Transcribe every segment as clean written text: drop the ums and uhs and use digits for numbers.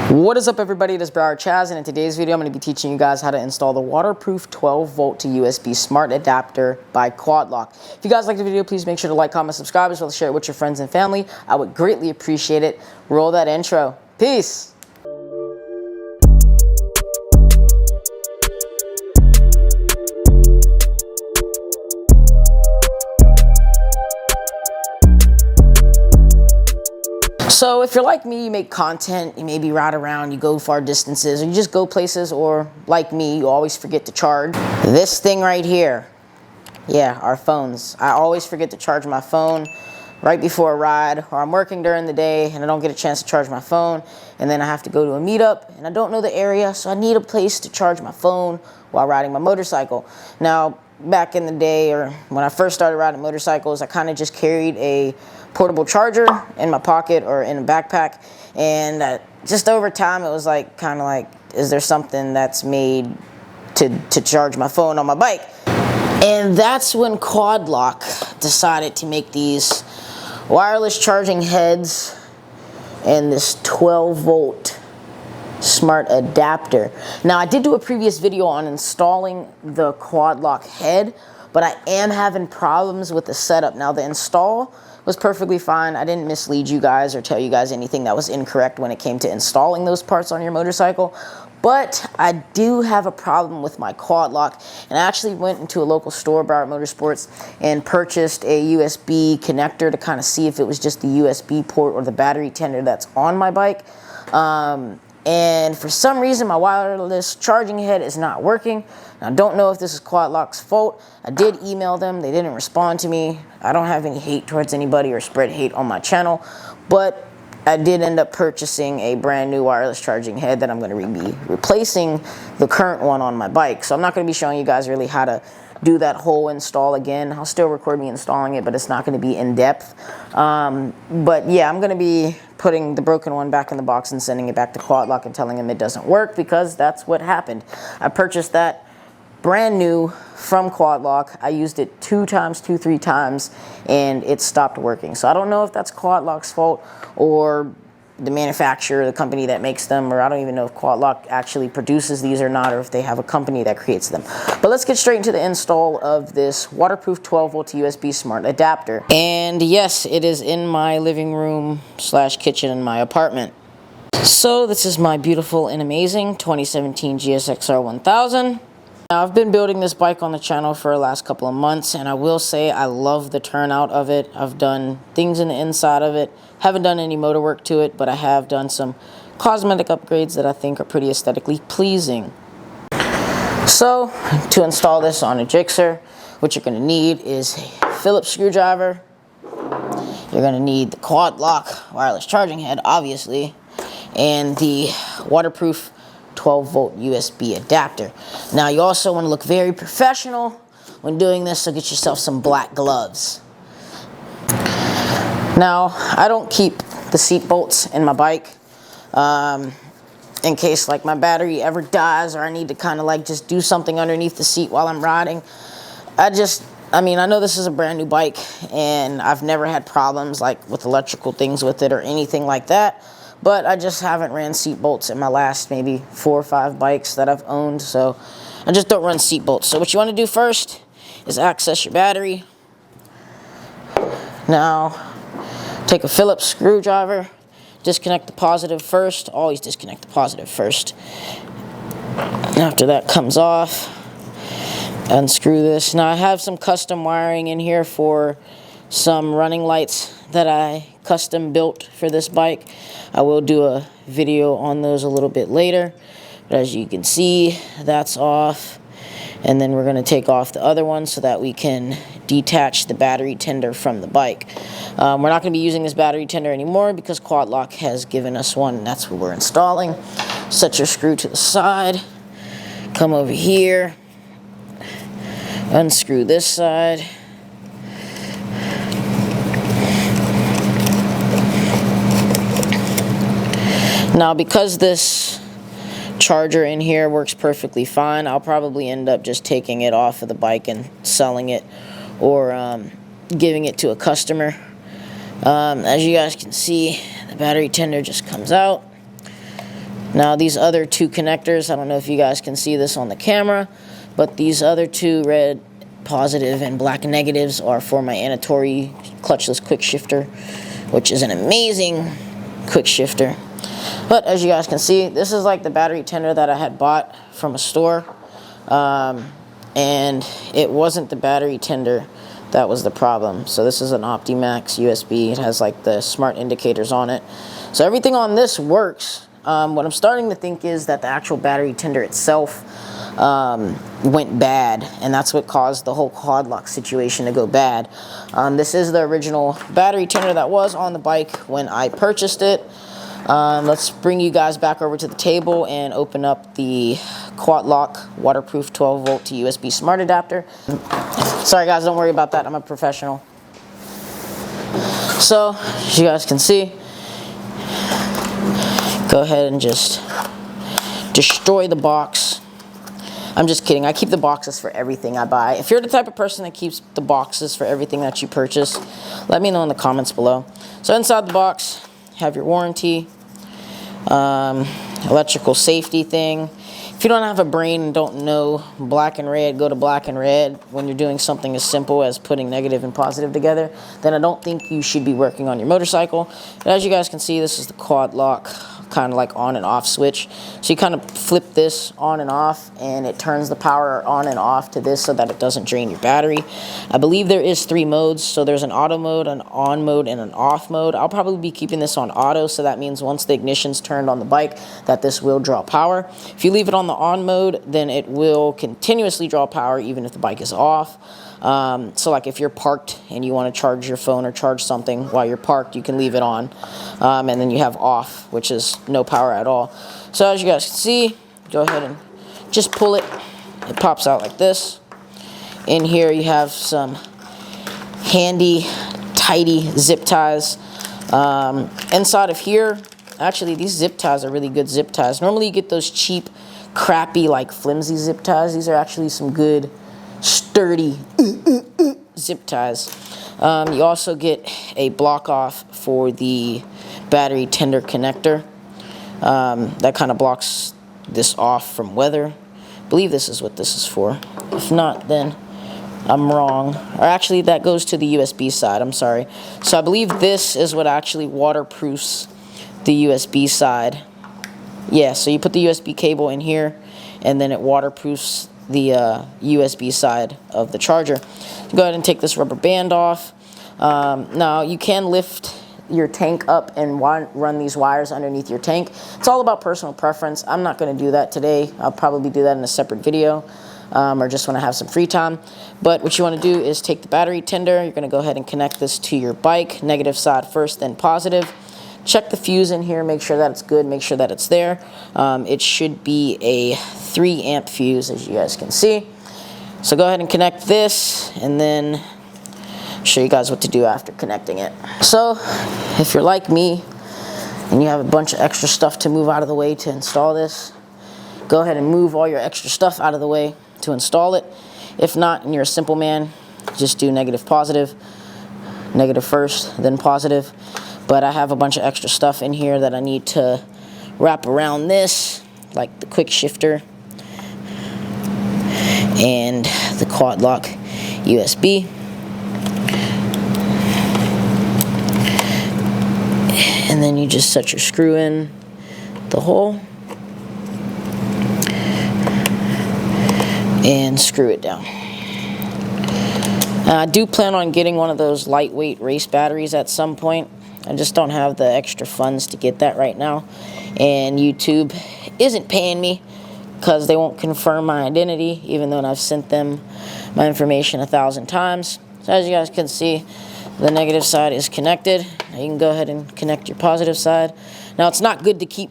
What is up, everybody? It is Broward Chaz, and in today's video I'm going to be teaching you guys how to install the waterproof 12-volt to USB smart adapter by QuadLock. If you guys like the video, please make sure to like, comment, subscribe, as well as share it with your friends and family. I would greatly appreciate it. Roll that intro. Peace! So if you're like me, you make content, you maybe ride around, you go far distances, or you just go places, or like me, you always forget to charge this thing right here. Yeah, our phones. I always forget to charge my phone right before a ride, or I'm working during the day and I don't get a chance to charge my phone, and then I have to go to a meetup and I don't know the area, so I need a place to charge my phone while riding my motorcycle. Now, back in the day, or when I first started riding motorcycles, I kind of just carried a portable charger in my pocket or in a backpack, and just over time it was like kind of like, is there something that's made to charge my phone on my bike? And that's when QuadLock decided to make these wireless charging heads and this 12-volt smart adapter. Now, I did do a previous video on installing the QuadLock head, but I am having problems with the setup. Now, the install was perfectly fine. I didn't mislead you guys or tell you guys anything that was incorrect when it came to installing those parts on your motorcycle, but I do have a problem with my QuadLock, and I actually went into a local store, Broward Motorsports, and purchased a USB connector to kind of see if it was just the USB port or the battery tender that's on my bike. And for some reason, my wireless charging head is not working. I don't know if this is QuadLock's fault. I did email them. They didn't respond to me. I don't have any hate towards anybody or spread hate on my channel, but I did end up purchasing a brand new wireless charging head that I'm going to be replacing the current one on my bike. So I'm not going to be showing you guys really how to do that whole install again. I'll still record me installing it, but it's not going to be in depth. But yeah, I'm going to be putting the broken one back in the box and sending it back to QuadLock and telling them it doesn't work, because that's what happened. I purchased that brand new from QuadLock. I used it 3 times, and it stopped working. So I don't know if that's QuadLock's fault or the manufacturer, the company that makes them, or I don't even know if QuadLock actually produces these or not, or if they have a company that creates them. But let's get straight into the install of this waterproof 12-volt to USB smart adapter. And yes, it is in my living room / kitchen in my apartment. So this is my beautiful and amazing 2017 GSXR-1000. Now, I've been building this bike on the channel for the last couple of months, and I will say I love the turnout of it. I've done things in the inside of it. Haven't done any motor work to it, but I have done some cosmetic upgrades that I think are pretty aesthetically pleasing. So, to install this on a Gixxer, what you're going to need is a Phillips screwdriver. You're going to need the QuadLock wireless charging head, obviously, and the waterproof 12-volt USB adapter. Now, you also want to look very professional when doing this, so get yourself some black gloves. Now, I don't keep the seat bolts in my bike in case like my battery ever dies, or I need to kind of like just do something underneath the seat while I'm riding. I know this is a brand new bike, and I've never had problems like with electrical things with it or anything like that. But I just haven't ran seat bolts in my last maybe 4 or 5 bikes that I've owned, so I just don't run seat bolts. So what you want to do first is access your battery. Now, take a Phillips screwdriver, disconnect the positive first. Always disconnect the positive first. After that comes off, unscrew this. Now, I have some custom wiring in here for some running lights that I custom built for this bike. I will do a video on those a little bit later, but as you can see, that's off. And then we're going to take off the other one so that we can detach the battery tender from the bike. We're not going to be using this battery tender anymore because QuadLock has given us one, and that's what we're installing. Set your screw to the side, come over here, unscrew this side. Now, because this charger in here works perfectly fine, I'll probably end up just taking it off of the bike and selling it, or giving it to a customer. As you guys can see, the battery tender just comes out. Now these other two connectors, I don't know if you guys can see this on the camera, but these other two red positive and black negatives are for my Anatori clutchless quick shifter, which is an amazing quick shifter. But as you guys can see, this is like the battery tender that I had bought from a store, and it wasn't the battery tender that was the problem. So this is an OptiMax USB. It has like the smart indicators on it. So everything on this works. What I'm starting to think is that the actual battery tender itself went bad, and that's what caused the whole QuadLock situation to go bad. This is the original battery tender that was on the bike when I purchased it. Let's bring you guys back over to the table and open up the QuadLock waterproof 12 volt to USB smart adapter. Sorry guys, don't worry about that, I'm a professional. So, as you guys can see, go ahead and just destroy the box. I'm just kidding, I keep the boxes for everything I buy. If you're the type of person that keeps the boxes for everything that you purchase, let me know in the comments below. So inside the box, have your warranty, electrical safety thing. If you don't have a brain and don't know black and red, go to black and red when you're doing something as simple as putting negative and positive together, then I don't think you should be working on your motorcycle. But as you guys can see, this is the QuadLock kind of like on and off switch. So you kind of flip this on and off, and it turns the power on and off to this so that it doesn't drain your battery. I believe there is 3 modes. So there's an auto mode, an on mode, and an off mode. I'll probably be keeping this on auto, so that means once the ignition's turned on the bike that this will draw power. If you leave it on the on mode, then it will continuously draw power even if the bike is off. So like if you're parked and you want to charge your phone or charge something while you're parked, you can leave it on, and then you have off, which is no power at all. So as you guys can see, go ahead and just pull it. It pops out like this. In here you have some handy, tidy zip ties. Inside of here, actually these zip ties are really good zip ties. Normally you get those cheap, crappy, like flimsy zip ties. These are actually some good, sturdy zip ties. You also get a block off for the battery tender connector. That kind of blocks this off from weather. I believe this is what this is for. If not, then I'm wrong. Or actually, that goes to the USB side. I'm sorry. So I believe this is what actually waterproofs the USB side. Yeah, so you put the USB cable in here, and then it waterproofs the USB side of the charger. Go ahead and take this rubber band off. Now you can lift your tank up and run these wires underneath your tank. It's all about personal preference. I'm not going to do that today. I'll probably do that in a separate video, or just when I have some free time. But what you want to do is take the battery tender. You're going to go ahead and connect this to your bike, negative side first, then positive. Check the fuse in here, make sure that it's good, make sure that it's there. It should be a 3 amp fuse, as you guys can see. So go ahead and connect this, and then show you guys what to do after connecting it. So if you're like me and you have a bunch of extra stuff to move out of the way to install this, go ahead and move all your extra stuff out of the way to install it. If not, and you're a simple man, just do negative positive, negative first, then positive. But I have a bunch of extra stuff in here that I need to wrap around this, like the quick shifter and the QuadLock USB. And then you just set your screw in the hole and screw it down. I do plan on getting one of those lightweight race batteries at some point. I just don't have the extra funds to get that right now, and YouTube isn't paying me because they won't confirm my identity, even though I've sent them my information 1,000 times. So as you guys can see, the negative side is connected. Now you can go ahead and connect your positive side. Now it's not good to keep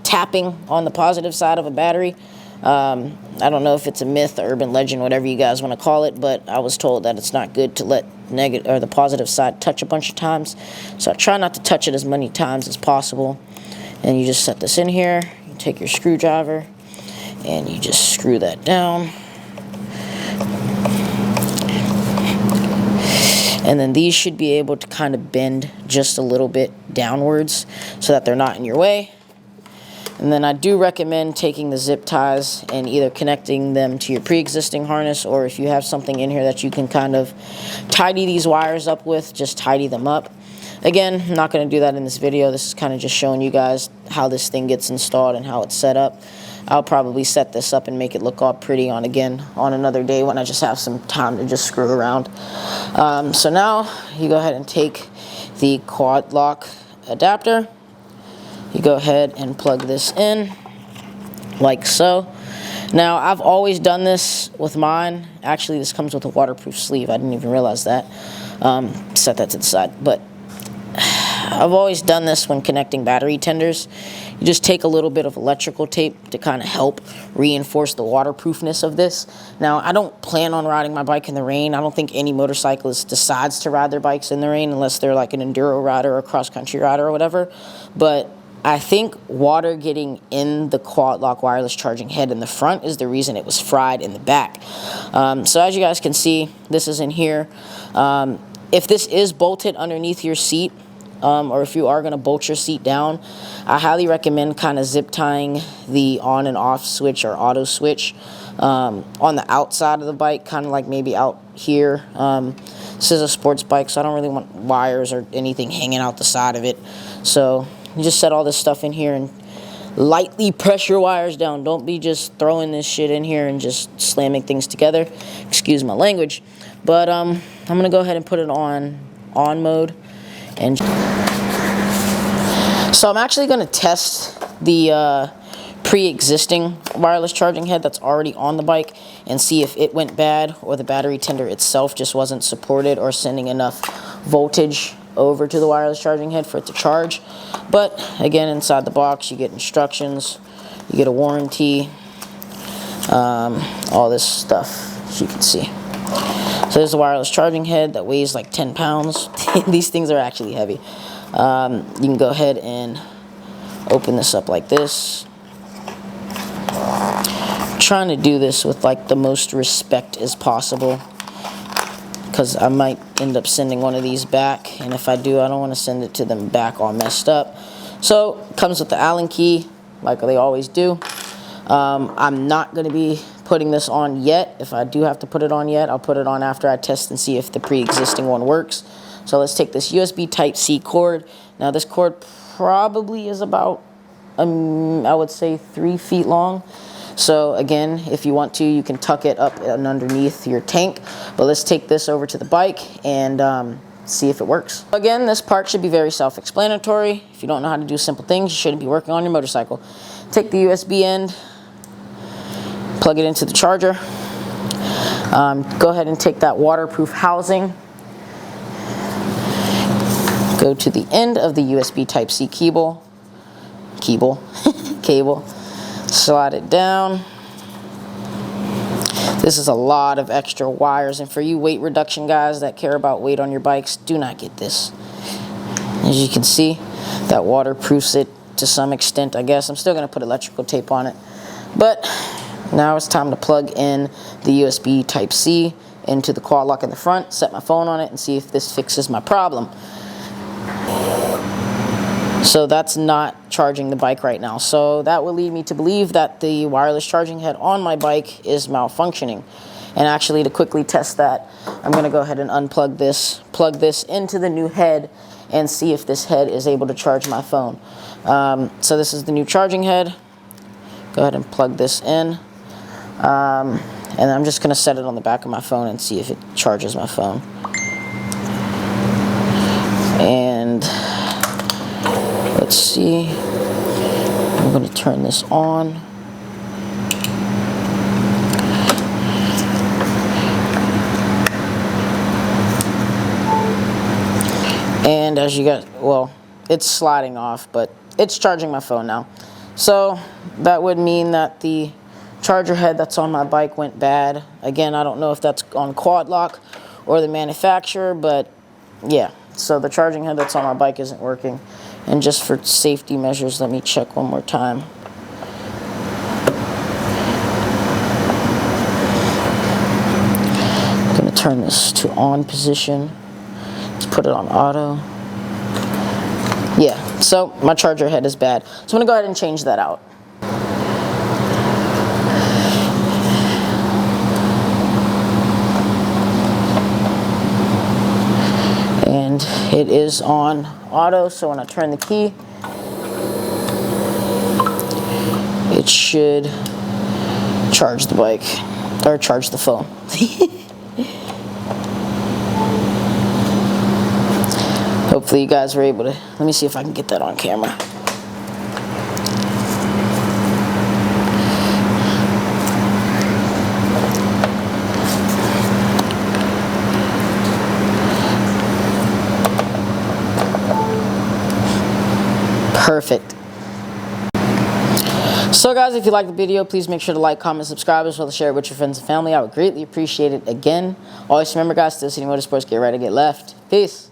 tapping on the positive side of a battery. I don't know if it's a myth, urban legend, whatever you guys want to call it, but I was told that it's not good to let the positive side touch a bunch of times. So I try not to touch it as many times as possible. And you just set this in here, you take your screwdriver, and you just screw that down. And then these should be able to kind of bend just a little bit downwards so that they're not in your way. And then I do recommend taking the zip ties and either connecting them to your pre-existing harness, or if you have something in here that you can kind of tidy these wires up with, just tidy them up. Again, I'm not going to do that in this video. This is kind of just showing you guys how this thing gets installed and how it's set up. I'll probably set this up and make it look all pretty on another day when I just have some time to just screw around. So now you go ahead and take the QuadLock adapter. You go ahead and plug this in like so. Now, I've always done this with mine. Actually, this comes with a waterproof sleeve. I didn't even realize that. Set that to the side. But I've always done this when connecting battery tenders. You just take a little bit of electrical tape to kind of help reinforce the waterproofness of this. Now, I don't plan on riding my bike in the rain. I don't think any motorcyclist decides to ride their bikes in the rain unless they're like an enduro rider or a cross-country rider or whatever. But I think water getting in the QuadLock wireless charging head in the front is the reason it was fried in the back. So as you guys can see, this is in here. If this is bolted underneath your seat, or if you are going to bolt your seat down, I highly recommend kind of zip tying the on and off switch or auto switch on the outside of the bike, kind of like maybe out here. This is a sports bike, so I don't really want wires or anything hanging out the side of it. So you just set all this stuff in here and lightly press your wires down. Don't be just throwing this shit in here and just slamming things together. Excuse my language. But I'm going to go ahead and put it on mode. And so I'm actually going to test the pre-existing wireless charging head that's already on the bike and see if it went bad or the battery tender itself just wasn't supported or sending enough voltage over to the wireless charging head for it to charge. But again, inside the box you get instructions, you get a warranty, all this stuff, as you can see. So there's a wireless charging head that weighs like 10 pounds. These things are actually heavy. You can go ahead and open this up like this. I'm trying to do this with like the most respect as possible, because I might end up sending one of these back, and if I do, I don't want to send it to them back all messed up. So it comes with the Allen key like they always do. I'm not going to be putting this on yet. If I do have to put it on yet, I'll put it on after I test and see if the pre-existing one works. So let's take this USB Type-C cord. Now this cord probably is about, I would say 3 feet long. So again, if you want to, you can tuck it up and underneath your tank. But let's take this over to the bike and see if it works. Again, this part should be very self-explanatory. If you don't know how to do simple things, you shouldn't be working on your motorcycle. Take the USB end, plug it into the charger. Go ahead and take that waterproof housing. Go to the end of the USB Type-C cable. Slide it down. This is a lot of extra wires, and for you weight reduction guys that care about weight on your bikes, do not get this. As you can see, that waterproofs it to some extent, I guess. I'm still going to put electrical tape on it. But now it's time to plug in the USB Type-C into the QuadLock in the front, set my phone on it, and see if this fixes my problem. So that's not charging the bike right now. So that will lead me to believe that the wireless charging head on my bike is malfunctioning. And actually, to quickly test that, I'm going to go ahead and unplug this, plug this into the new head, and see if this head is able to charge my phone. So this is the new charging head. Go ahead and plug this in. And I'm just going to set it on the back of my phone and see if it charges my phone. And let's see. I'm going to turn this on. And as you guys, well, it's sliding off, but it's charging my phone now. So that would mean that the charger head that's on my bike went bad. Again, I don't know if that's on QuadLock or the manufacturer, but yeah. So the charging head that's on my bike isn't working. And just for safety measures, let me check one more time. I'm going to turn this to on position. Let's put it on auto. Yeah, so my charger head is bad. So I'm going to go ahead and change that out. It is on auto, so when I turn the key, it should charge the bike, or charge the phone. Hopefully you guys were able to, let me see if I can get that on camera. Perfect. So guys, if you liked the video, please make sure to like, comment, subscribe, as well as share it with your friends and family. I would greatly appreciate it. Again, always remember guys, still City Motorsports, get right or get left. Peace.